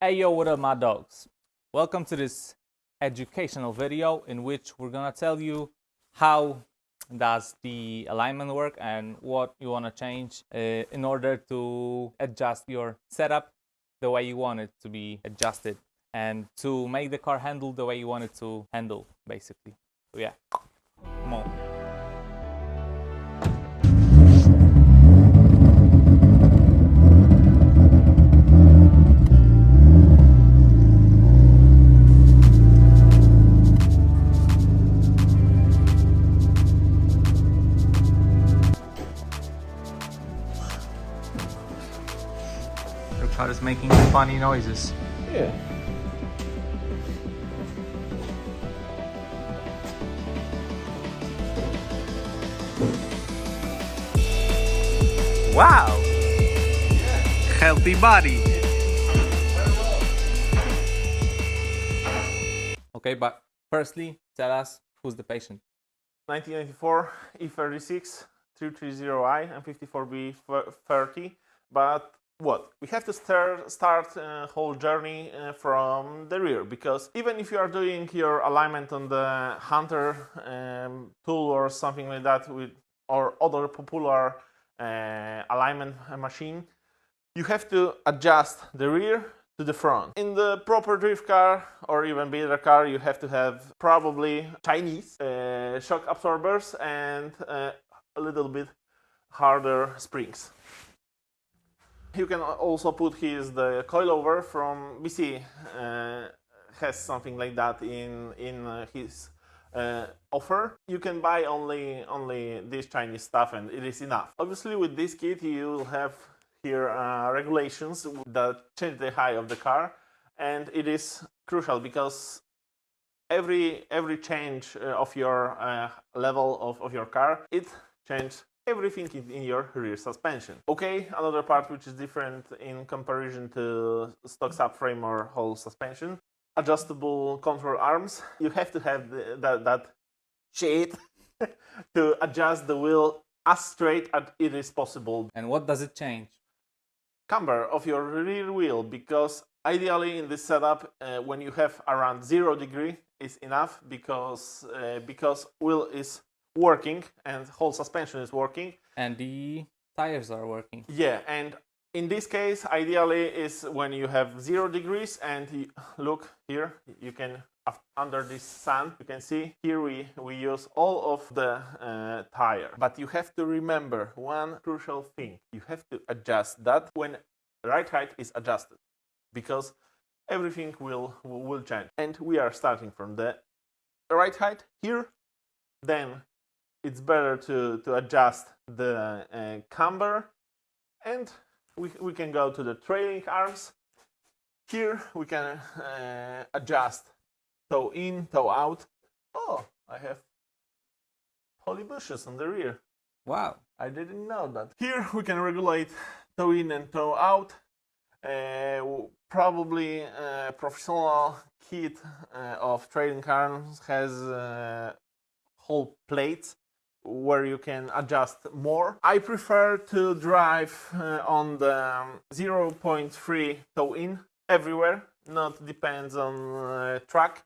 Hey yo, what up my dogs? Welcome to this educational video in which we're gonna tell you how does the alignment work and what you want to change in order to adjust your setup the way you want it to be adjusted and to make the car handle the way you want it to handle, basically. So yeah, come on. Your car is making funny noises. Yeah. Wow! Healthy body! Okay, but firstly, tell us who's the patient. 1994 E36 330i and 54B30. But what? We have to start whole journey from the rear, because even if you are doing your alignment on the Hunter tool or something like that with or other popular alignment machine, you have to adjust the rear to the front. In the proper drift car or even beginner car, you have to have probably Chinese shock absorbers and a little bit harder springs. You can also put the coilover from BC has something like that in his offer. You can buy only this Chinese stuff and it is enough. Obviously with this kit you will have here regulations that change the height of the car, and it is crucial because every change of your level of your car, it changes everything in your rear suspension. Okay, another part which is different in comparison to stock subframe or whole suspension, adjustable control arms. You have to have that shit to adjust the wheel as straight as it is possible. And what does it change? Camber of your rear wheel, because ideally in this setup when you have around 0 degree is enough, because wheel is working and whole suspension is working And the tires are working. Yeah, and in this case ideally is when you have 0 degrees and look here, you can under this sun you can see here we use all of the tire, but you have to remember one crucial thing. You have to adjust that when right height is adjusted, because everything will change. And we are starting from the right height here, then it's better to adjust the camber, and we can go to the trailing arms. Here we can adjust toe in, toe out. Oh, I have holy bushes on the rear. Wow. I didn't know that. Here we can regulate toe in and toe out. Probably professional kit of trailing arms has whole plates where you can adjust more. I prefer to drive on the 0.3 toe in everywhere, not depends on track.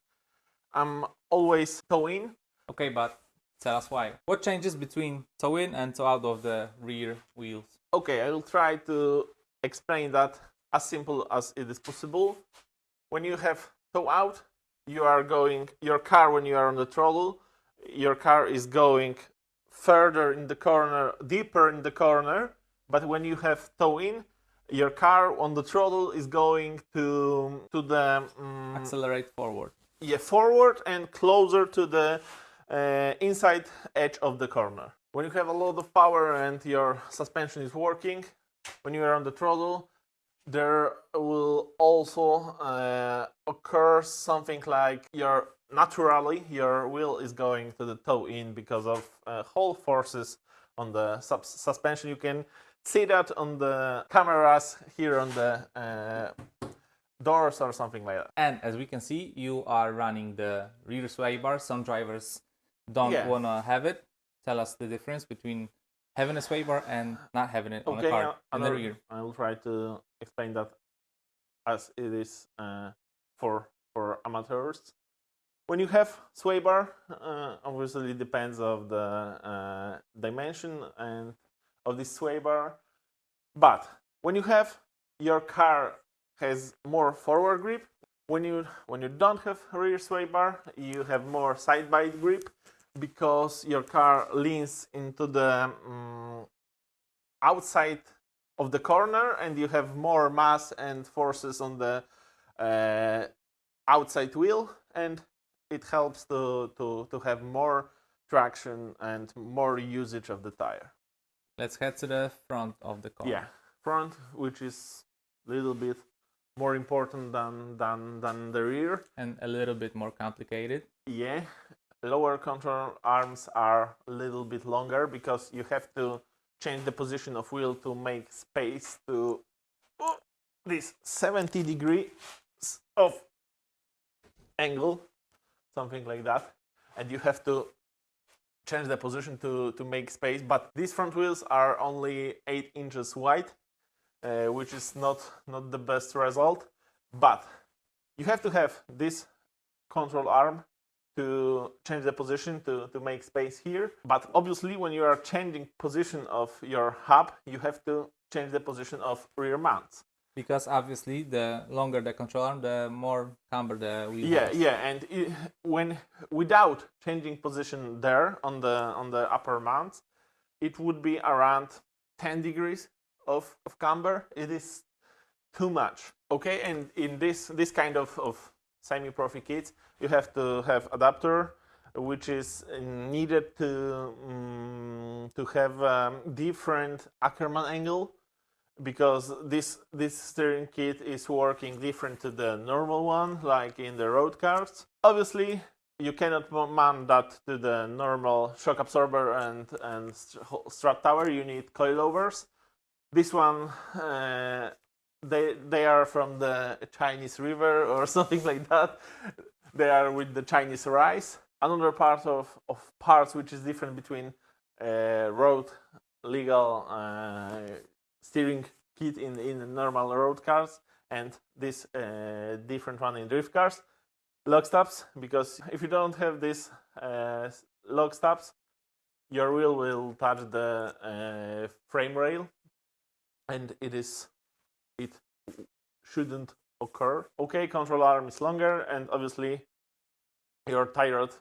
I'm always toe in. Okay, but tell us why. What changes between toe in and toe out of the rear wheels? Okay, I will try to explain that as simple as it is possible. When you have toe out, you are going, your car, when you are on the throttle, your car is going further in the corner, deeper in the corner, but when you have toe in, your car on the throttle is going to the Accelerate forward. Yeah, forward and closer to the inside edge of the corner. When you have a lot of power and your suspension is working, when you are on the throttle, there will also occur something like naturally your wheel is going to the toe in because of whole forces on the suspension. You can see that on the cameras here on the doors or something like that. And as we can see, you are running the rear sway bar. Some drivers don't want to have it. Tell us the difference between having a sway bar and not having it on the car in the rear. I will try to explain that as it is for amateurs. When you have sway bar, obviously it depends of the dimension and of this sway bar. But when you have your car has more forward grip, when you don't have rear sway bar, you have more side bite grip because your car leans into the outside of the corner, and you have more mass and forces on the outside wheel, and it helps to have more traction and more usage of the tire. Let's head to the front of the car. Yeah, front, which is a little bit more important than the rear. And a little bit more complicated. Yeah, lower control arms are a little bit longer because you have to change the position of wheel to make space to this 70 degrees of angle, something like that, and you have to change the position to make space. But these front wheels are only 8 inches wide, which is not the best result, but you have to have this control arm to change the position to make space here. But obviously when you are changing position of your hub, you have to change the position of rear mounts. Because obviously the longer the control arm, the more camber the wheel has. Yeah, and when without changing position there on the upper mounts, it would be around 10 degrees of camber. It is too much. Okay, and in this kind of semi-profi kits, you have to have adapter, which is needed to have different Ackerman angle, because this steering kit is working different to the normal one, like in the road cars. Obviously, you cannot mount that to the normal shock absorber and strut tower. You need coilovers. This one, they are from the Chinese river or something like that. They are with the Chinese rice. Another part of parts which is different between road legal steering kit in normal road cars and this different one in drift cars. Lock stops, because if you don't have this lock stops, your wheel will touch the frame rail, and it shouldn't occur. Okay, control arm is longer, and obviously your tie rod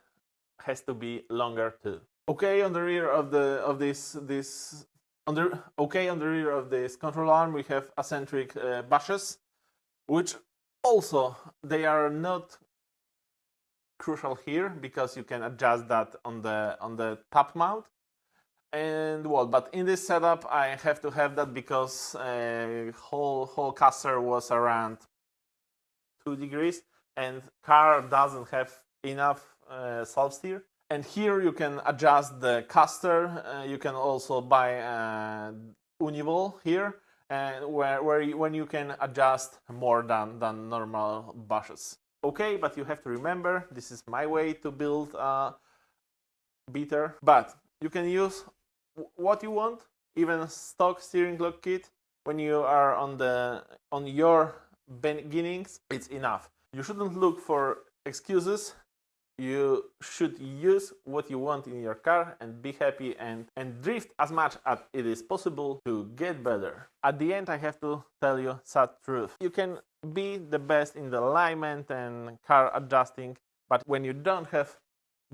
has to be longer too. Okay, on the rear of this on the rear of this control arm we have eccentric bushes, which also they are not crucial here because you can adjust that on the top mount. And well, but in this setup I have to have that because whole caster was around 2 degrees and car doesn't have enough self steer. And here you can adjust the caster. You can also buy Uniball here, when you can adjust more than normal bushes. Okay, but you have to remember, this is my way to build a beater, but you can use what you want, even stock steering lock kit. When you are on your beginnings, it's enough. You shouldn't look for excuses. You should use what you want in your car and be happy and drift as much as it is possible to get better. At the end, I have to tell you sad truth. You can be the best in the alignment and car adjusting, but when you don't have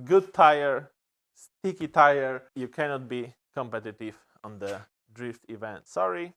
good tire, sticky tire, you cannot be competitive on the drift event. Sorry.